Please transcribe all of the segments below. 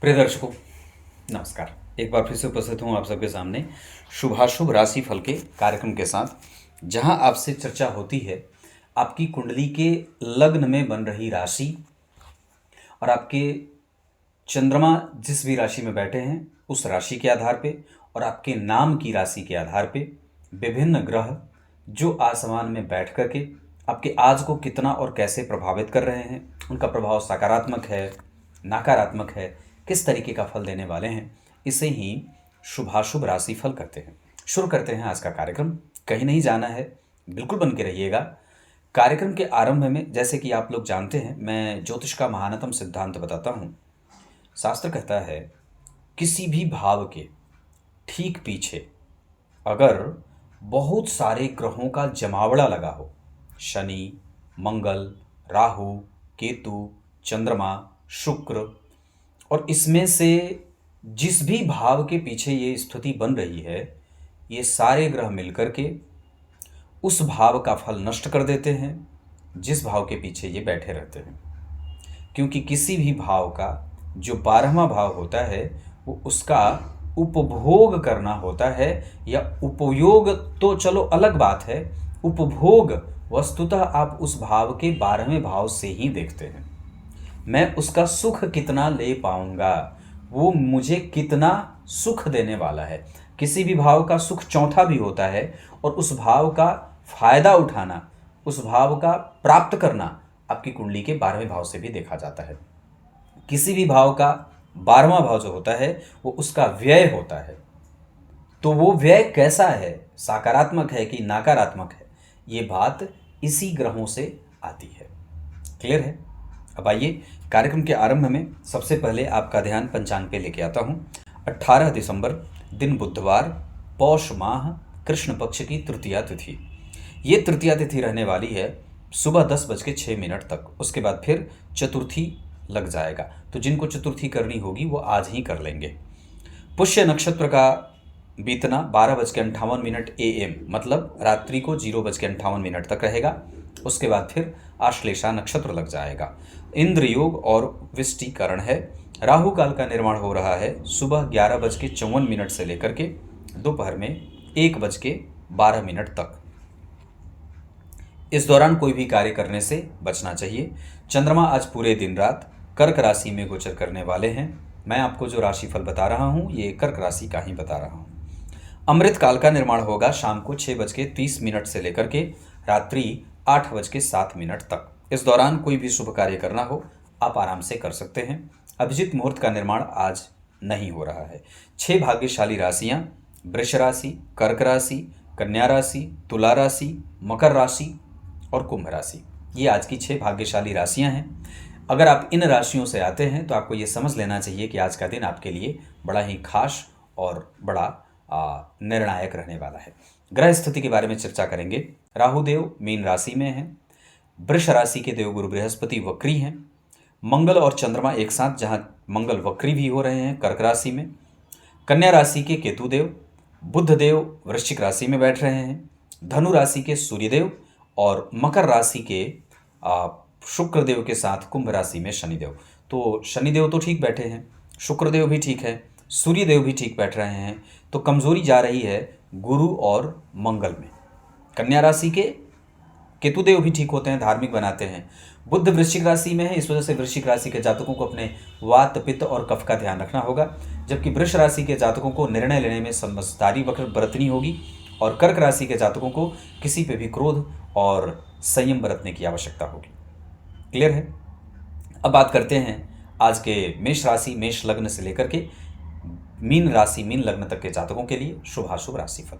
प्रिय दर्शकों, नमस्कार। एक बार फिर से उपस्थित हूँ आप सबके सामने शुभाशुभ राशि फल के कार्यक्रम के साथ, जहां आपसे चर्चा होती है आपकी कुंडली के लग्न में बन रही राशि और आपके चंद्रमा जिस भी राशि में बैठे हैं उस राशि के आधार पे और आपके नाम की राशि के आधार पे विभिन्न ग्रह जो आसमान में बैठ करके आपके आज को कितना और कैसे प्रभावित कर रहे हैं, उनका प्रभाव सकारात्मक है, नकारात्मक है, किस तरीके का फल देने वाले हैं, इसे ही शुभाशुभ राशि फल करते हैं। शुरू करते हैं आज का कार्यक्रम। कहीं नहीं जाना है, बिल्कुल बन के रहिएगा। कार्यक्रम के आरंभ में जैसे कि आप लोग जानते हैं, मैं ज्योतिष का महानतम सिद्धांत बताता हूँ। शास्त्र कहता है किसी भी भाव के ठीक पीछे अगर बहुत सारे ग्रहों का जमावड़ा लगा हो, शनि, मंगल, राहु, केतु, चंद्रमा, शुक्र, और इसमें से जिस भी भाव के पीछे ये स्थिति बन रही है, ये सारे ग्रह मिलकर के उस भाव का फल नष्ट कर देते हैं जिस भाव के पीछे ये बैठे रहते हैं। क्योंकि किसी भी भाव का जो 12वां भाव होता है वो उसका उपभोग करना होता है, या उपयोग तो चलो अलग बात है, उपभोग वस्तुतः आप उस भाव के 12वें भाव से ही देखते हैं। मैं उसका सुख कितना ले पाऊंगा, वो मुझे कितना सुख देने वाला है। किसी भी भाव का सुख चौथा भी होता है, और उस भाव का फायदा उठाना, उस भाव का प्राप्त करना आपकी कुंडली के 12वें भाव से भी देखा जाता है। किसी भी भाव का 12वां भाव जो होता है वो उसका व्यय होता है। तो वो व्यय कैसा है, सकारात्मक है कि नकारात्मक है, ये बात इसी ग्रहों से आती है। क्लियर है? अब आइए कार्यक्रम के आरंभ में सबसे पहले आपका ध्यान पंचांग पे लेके आता हूँ। 18 दिसंबर, दिन बुधवार, पौष माह, कृष्ण पक्ष की तृतीया तिथि। ये तृतीया तिथि रहने वाली है सुबह 10:06 तक। उसके बाद फिर चतुर्थी लग जाएगा, तो जिनको चतुर्थी करनी होगी वो आज ही कर लेंगे। पुष्य नक्षत्र का बीतना 12:58 AM, मतलब रात्रि को 0:58 तक रहेगा। उसके बाद फिर आश्लेषा नक्षत्र लग जाएगा। इंद्र योग और विष्टिकरण है। राहु काल का निर्माण हो रहा है सुबह 11:54 से लेकर के दोपहर में 1:12 तक। इस दौरान कोई भी कार्य करने से बचना चाहिए। चंद्रमा आज पूरे दिन रात कर्क राशि में गोचर करने वाले हैं। मैं आपको जो राशिफल बता रहा हूँ ये कर्क राशि का ही बता रहा हूँ। अमृत काल का निर्माण होगा शाम को 6:30 से लेकर के रात्रि 8:07 तक। इस दौरान कोई भी शुभ कार्य करना हो आप आराम से कर सकते हैं। अभिजीत मुहूर्त का निर्माण आज नहीं हो रहा है। 6 भाग्यशाली राशियां वृष राशि, कर्क राशि, कन्या राशि, तुला राशि, मकर राशि और कुंभ राशि, ये आज की 6 भाग्यशाली राशियां हैं। अगर आप इन राशियों से आते हैं तो आपको ये समझ लेना चाहिए कि आज का दिन आपके लिए बड़ा ही खास और बड़ा निर्णायक रहने वाला है। ग्रह स्थिति के बारे में चर्चा करेंगे। राहु देव मीन राशि में हैं। वृष राशि के देवगुरु बृहस्पति वक्री हैं। मंगल और चंद्रमा एक साथ, जहां मंगल वक्री भी हो रहे हैं कर्क राशि में। कन्या राशि के केतु देव, बुध देव वृश्चिक राशि में बैठ रहे हैं। धनु राशि के सूर्यदेव और मकर राशि के शुक्र देव के साथ कुंभ राशि में शनिदेव। तो शनिदेव तो ठीक बैठे हैं, शुक्रदेव भी ठीक है, सूर्यदेव भी ठीक बैठ रहे हैं। तो कमजोरी जा रही है गुरु और मंगल में। कन्या राशि के केतुदेव भी ठीक होते हैं, धार्मिक बनाते हैं। बुध वृश्चिक राशि में है, इस वजह से वृश्चिक राशि के जातकों को अपने वात, पित्त और कफ का ध्यान रखना होगा। जबकि वृष राशि के जातकों को निर्णय लेने में समझदारी बरतनी होगी, और कर्क राशि के जातकों को किसी पे भी क्रोध और संयम बरतने की आवश्यकता होगी। क्लियर है? अब बात करते हैं आज के मेष राशि, मेष लग्न से लेकर के मीन राशि, मीन लग्न तक के जातकों के लिए शुभाशुभ राशिफल।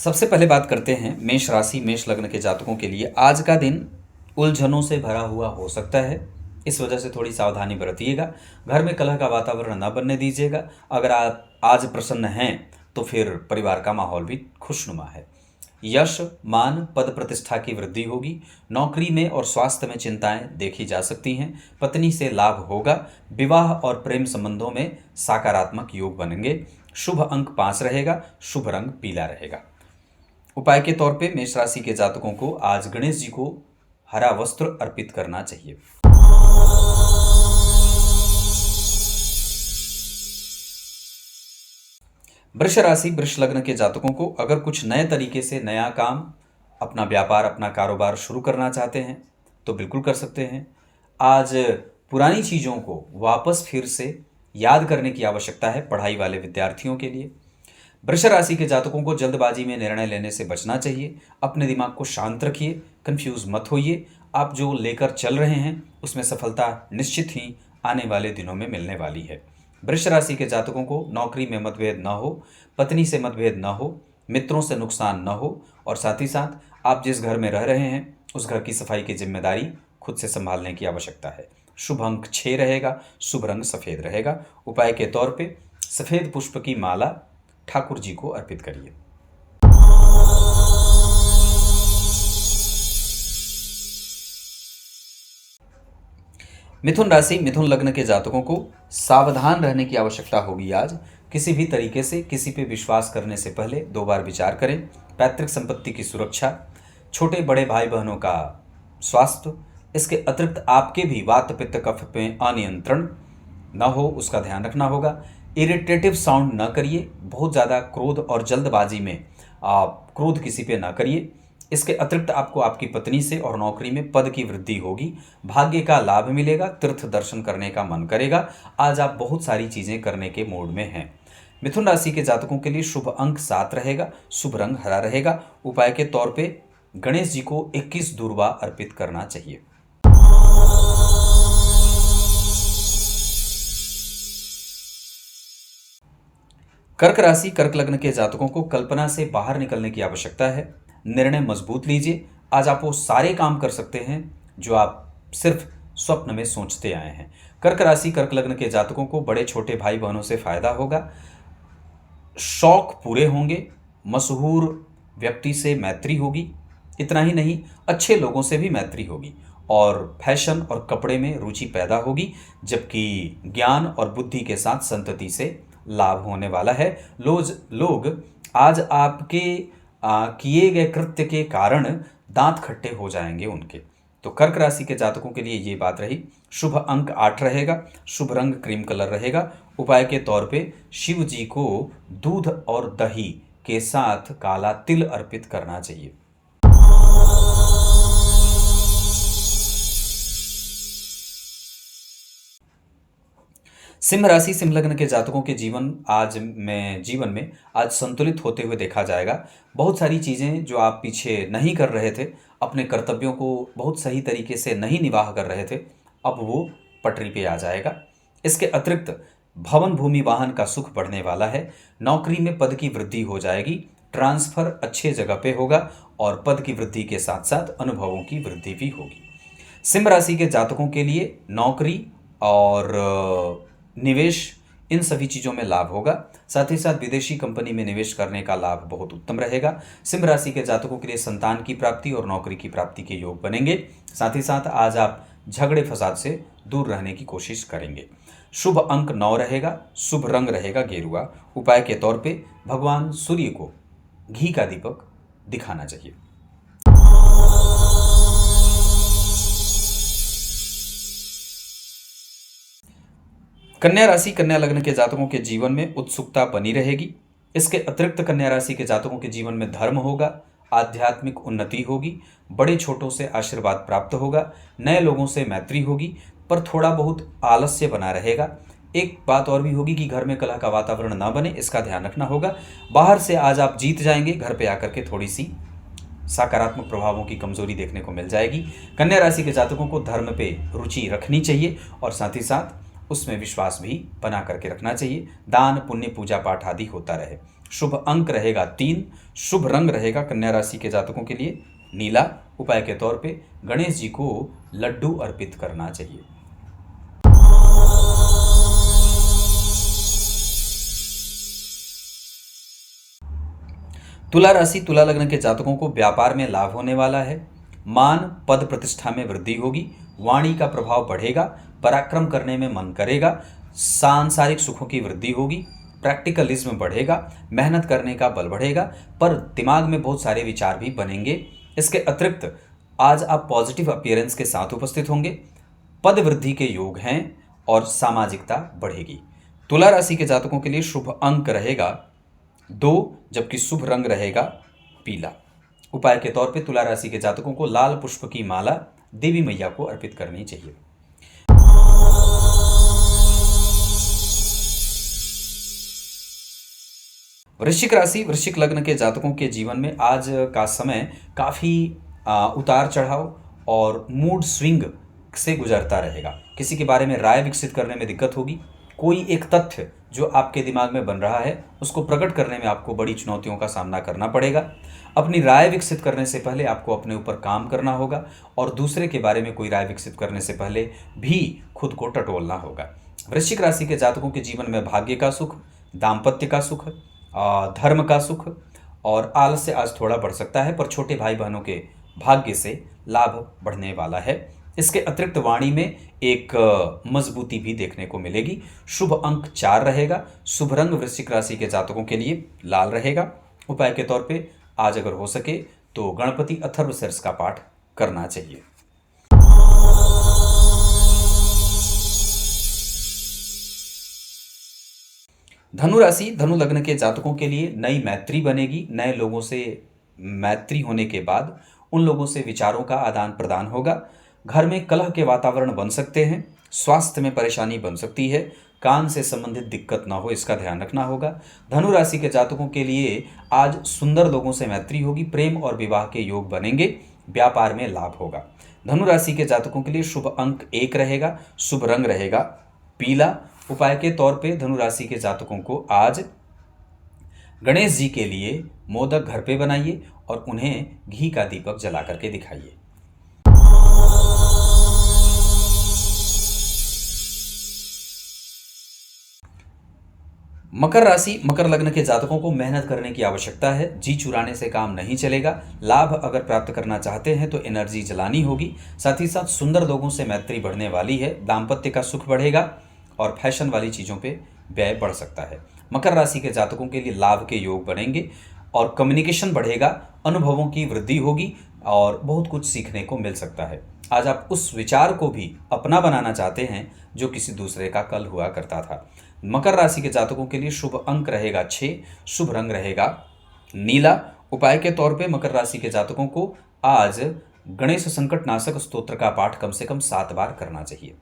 सबसे पहले बात करते हैं मेष राशि मेष लग्न के जातकों के लिए। आज का दिन उलझनों से भरा हुआ हो सकता है, इस वजह से थोड़ी सावधानी बरतिएगा। घर में कलह का वातावरण न बनने दीजिएगा। अगर आप आज प्रसन्न हैं तो फिर परिवार का माहौल भी खुशनुमा है। यश, मान, पद प्रतिष्ठा की वृद्धि होगी। नौकरी में और स्वास्थ्य में चिंताएं देखी जा सकती हैं। पत्नी से लाभ होगा। विवाह और प्रेम संबंधों में सकारात्मक योग बनेंगे। शुभ अंक 5 रहेगा। शुभ रंग पीला रहेगा। उपाय के तौर पे मेष राशि के जातकों को आज गणेश जी को हरा वस्त्र अर्पित करना चाहिए। वृष राशि वृष लग्न के जातकों को अगर कुछ नए तरीके से नया काम, अपना व्यापार, अपना कारोबार शुरू करना चाहते हैं तो बिल्कुल कर सकते हैं। आज पुरानी चीज़ों को वापस फिर से याद करने की आवश्यकता है पढ़ाई वाले विद्यार्थियों के लिए। वृष राशि के जातकों को जल्दबाजी में निर्णय लेने से बचना चाहिए। अपने दिमाग को शांत रखिए, कंफ्यूज मत होइए। आप जो लेकर चल रहे हैं उसमें सफलता निश्चित ही आने वाले दिनों में मिलने वाली है। वृष राशि के जातकों को नौकरी में मतभेद न हो, पत्नी से मतभेद न हो, मित्रों से नुकसान न हो और साथ ही साथ आप जिस घर में रह रहे हैं उस घर की सफाई की जिम्मेदारी खुद से संभालने की आवश्यकता है। शुभ अंक 6 रहेगा। शुभ रंग सफ़ेद रहेगा। उपाय के तौर पे सफ़ेद पुष्प की माला ठाकुर जी को अर्पित करिए। मिथुन राशि मिथुन लग्न के जातकों को सावधान रहने की आवश्यकता होगी। आज किसी भी तरीके से किसी पे विश्वास करने से पहले 2 बार विचार करें। पैतृक संपत्ति की सुरक्षा, छोटे बड़े भाई बहनों का स्वास्थ्य, इसके अतिरिक्त आपके भी वात पित्त कफ में अनियंत्रण न हो उसका ध्यान रखना होगा। इरिटेटिव साउंड न करिए। बहुत ज़्यादा क्रोध और जल्दबाजी में आप क्रोध किसी पे ना करिए। इसके अतिरिक्त आपको आपकी पत्नी से और नौकरी में पद की वृद्धि होगी। भाग्य का लाभ मिलेगा। तीर्थ दर्शन करने का मन करेगा। आज आप बहुत सारी चीज़ें करने के मूड में हैं। मिथुन राशि के जातकों के लिए शुभ अंक 7 रहेगा। शुभ रंग हरा रहेगा। उपाय के तौर पे गणेश जी को 21 दूर्वा अर्पित करना चाहिए। कर्क राशि कर्क लग्न के जातकों को कल्पना से बाहर निकलने की आवश्यकता है। निर्णय मजबूत लीजिए। आज आप वो सारे काम कर सकते हैं जो आप सिर्फ स्वप्न में सोचते आए हैं। कर्क राशि कर्क लग्न के जातकों को बड़े छोटे भाई बहनों से फायदा होगा। शौक पूरे होंगे। मशहूर व्यक्ति से मैत्री होगी। इतना ही नहीं, अच्छे लोगों से भी मैत्री होगी और फैशन और कपड़े में रुचि पैदा होगी। जबकि ज्ञान और बुद्धि के साथ संतति से लाभ होने वाला है। लोग आज आपके किए गए कृत्य के कारण दांत खट्टे हो जाएंगे उनके। तो कर्क राशि के जातकों के लिए ये बात रही। शुभ अंक 8 रहेगा। शुभ रंग क्रीम कलर रहेगा। उपाय के तौर पे शिव जी को दूध और दही के साथ काला तिल अर्पित करना चाहिए। सिंह राशि सिंह लग्न के जातकों के जीवन में आज संतुलित होते हुए देखा जाएगा। बहुत सारी चीज़ें जो आप पीछे नहीं कर रहे थे, अपने कर्तव्यों को बहुत सही तरीके से नहीं निवाह कर रहे थे, अब वो पटरी पे आ जाएगा। इसके अतिरिक्त भवन भूमि वाहन का सुख बढ़ने वाला है। नौकरी में पद की वृद्धि हो जाएगी। ट्रांसफर अच्छे जगह पे होगा और पद की वृद्धि के साथ साथ अनुभवों की वृद्धि भी होगी। सिंह राशि के जातकों के लिए नौकरी और निवेश, इन सभी चीज़ों में लाभ होगा। साथ ही साथ विदेशी कंपनी में निवेश करने का लाभ बहुत उत्तम रहेगा। सिंह राशि के जातकों के लिए संतान की प्राप्ति और नौकरी की प्राप्ति के योग बनेंगे। साथ ही साथ आज आप झगड़े फसाद से दूर रहने की कोशिश करेंगे। शुभ अंक 9 रहेगा। शुभ रंग रहेगा गेरुआ। उपाय के तौर पे भगवान सूर्य को घी का दीपक दिखाना चाहिए। कन्या राशि कन्या लग्न के जातकों के जीवन में उत्सुकता बनी रहेगी। इसके अतिरिक्त कन्या राशि के जातकों के जीवन में धर्म होगा। आध्यात्मिक उन्नति होगी। बड़े छोटों से आशीर्वाद प्राप्त होगा। नए लोगों से मैत्री होगी, पर थोड़ा बहुत आलस्य बना रहेगा। एक बात और भी होगी कि घर में कलह का वातावरण ना बने, इसका ध्यान रखना होगा। बाहर से आज आप जीत जाएंगे, घर पे आकर के थोड़ी सी सकारात्मक प्रभावों की कमजोरी देखने को मिल जाएगी। कन्या राशि के जातकों को धर्म पे रुचि रखनी चाहिए और साथ ही साथ उसमें विश्वास भी बना करके रखना चाहिए। दान पुण्य पूजा पाठ आदि होता रहे। शुभ अंक रहेगा 3, शुभ रंग रहेगा कन्या राशि के जातकों के लिए नीला। उपाय के तौर पे गणेश जी को लड्डू अर्पित करना चाहिए। तुला राशि तुला लग्न के जातकों को व्यापार में लाभ होने वाला है। मान पद प्रतिष्ठा में वृद्धि होगी, वाणी का प्रभाव बढ़ेगा, पराक्रम करने में मन करेगा, सांसारिक सुखों की वृद्धि होगी, प्रैक्टिकलिज्म बढ़ेगा, मेहनत करने का बल बढ़ेगा, पर दिमाग में बहुत सारे विचार भी बनेंगे। इसके अतिरिक्त आज आप पॉजिटिव अपीयरेंस के साथ उपस्थित होंगे, पद वृद्धि के योग हैं और सामाजिकता बढ़ेगी। तुला राशि के जातकों के लिए शुभ अंक रहेगा 2, जबकि शुभ रंग रहेगा पीला। उपाय के तौर पे तुला राशि के जातकों को लाल पुष्प की माला देवी मैया को अर्पित करनी चाहिए। वृश्चिक राशि वृश्चिक लग्न के जातकों के जीवन में आज का समय काफ़ी उतार चढ़ाव और मूड स्विंग से गुजरता रहेगा। किसी के बारे में राय विकसित करने में दिक्कत होगी। कोई एक तथ्य जो आपके दिमाग में बन रहा है उसको प्रकट करने में आपको बड़ी चुनौतियों का सामना करना पड़ेगा। अपनी राय विकसित करने से पहले आपको अपने ऊपर काम करना होगा और दूसरे के बारे में कोई राय विकसित करने से पहले भी खुद को टटोलना होगा। वृश्चिक राशि के जातकों के जीवन में भाग्य का सुख, दाम्पत्य का सुख, धर्म का सुख और आलस्य आज थोड़ा बढ़ सकता है, पर छोटे भाई बहनों के भाग्य से लाभ बढ़ने वाला है। इसके अतिरिक्त वाणी में एक मजबूती भी देखने को मिलेगी। शुभ अंक 4 रहेगा। शुभ रंग वृश्चिक राशि के जातकों के लिए लाल रहेगा। उपाय के तौर पे आज अगर हो सके तो गणपति अथर्वशीर्ष का पाठ करना चाहिए। धनु राशि धनु लग्न के जातकों के लिए नई मैत्री बनेगी। नए लोगों से मैत्री होने के बाद उन लोगों से विचारों का आदान प्रदान होगा। घर में कलह के वातावरण बन सकते हैं। स्वास्थ्य में परेशानी बन सकती है। कान से संबंधित दिक्कत ना हो, इसका ध्यान रखना होगा। धनु राशि के जातकों के लिए आज सुंदर लोगों से मैत्री होगी। प्रेम और विवाह के योग बनेंगे। व्यापार में लाभ होगा। धनु राशि के जातकों के लिए शुभ अंक 1 रहेगा। शुभ रंग रहेगा पीला। उपाय के तौर पे धनु राशि के जातकों को आज गणेश जी के लिए मोदक घर पे बनाइए और उन्हें घी का दीपक जला करके दिखाइए। मकर राशि मकर लग्न के जातकों को मेहनत करने की आवश्यकता है। जी चुराने से काम नहीं चलेगा। लाभ अगर प्राप्त करना चाहते हैं तो एनर्जी जलानी होगी। साथ ही साथ सुंदर लोगों से मैत्री बढ़ने वाली है। दाम्पत्य का सुख बढ़ेगा और फैशन वाली चीज़ों पे व्यय बढ़ सकता है। मकर राशि के जातकों के लिए लाभ के योग बनेंगे और कम्युनिकेशन बढ़ेगा। अनुभवों की वृद्धि होगी और बहुत कुछ सीखने को मिल सकता है। आज आप उस विचार को भी अपना बनाना चाहते हैं जो किसी दूसरे का कल हुआ करता था। मकर राशि के जातकों के लिए शुभ अंक रहेगा 6। शुभ रंग रहेगा नीला। उपाय के तौर पे मकर राशि के जातकों को आज गणेश संकट नाशक स्तोत्र का पाठ कम से कम 7 बार करना चाहिए।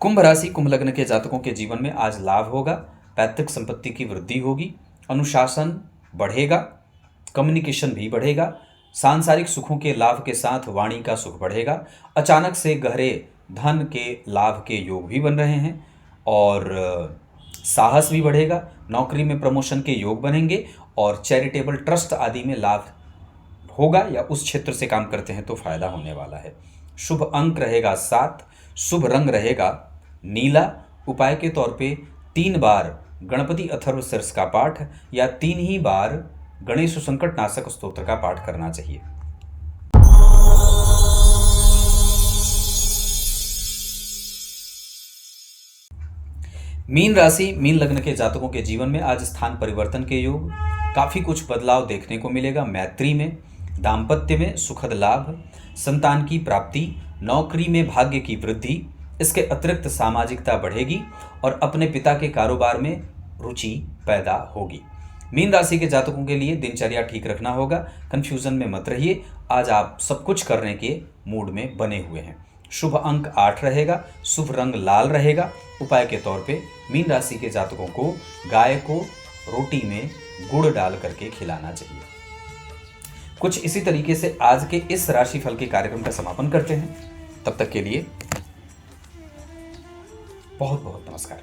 कुंभ राशि कुंभ लग्न के जातकों के जीवन में आज लाभ होगा। पैतृक संपत्ति की वृद्धि होगी। अनुशासन बढ़ेगा। कम्युनिकेशन भी बढ़ेगा। सांसारिक सुखों के लाभ के साथ वाणी का सुख बढ़ेगा। अचानक से गहरे धन के लाभ के योग भी बन रहे हैं और साहस भी बढ़ेगा। नौकरी में प्रमोशन के योग बनेंगे और चैरिटेबल ट्रस्ट आदि में लाभ होगा या उस क्षेत्र से काम करते हैं तो फायदा होने वाला है। शुभ अंक रहेगा 7। शुभ रंग रहेगा नीला। उपाय के तौर पे 3 बार गणपति अथर्वशीर्ष का पाठ या 3 ही बार गणेश संकट नाशक स्तोत्र का पाठ करना चाहिए। मीन राशि मीन लग्न के जातकों के जीवन में आज स्थान परिवर्तन के योग, काफी कुछ बदलाव देखने को मिलेगा। मैत्री में, दाम्पत्य में सुखद लाभ, संतान की प्राप्ति, नौकरी में भाग्य की वृद्धि। इसके अतिरिक्त सामाजिकता बढ़ेगी और अपने पिता के कारोबार में रुचि पैदा होगी। मीन राशि के जातकों के लिए दिनचर्या ठीक रखना होगा। कंफ्यूजन में मत रहिए। आज आप सब कुछ करने के मूड में बने हुए हैं। शुभ अंक 8 रहेगा। शुभ रंग लाल रहेगा। उपाय के तौर पे मीन राशि के जातकों को गाय को रोटी में गुड़ डाल करके खिलाना चाहिए। कुछ इसी तरीके से आज के इस राशिफल के कार्यक्रम का समापन करते हैं। तब तक के लिए बहुत बहुत नमस्कार।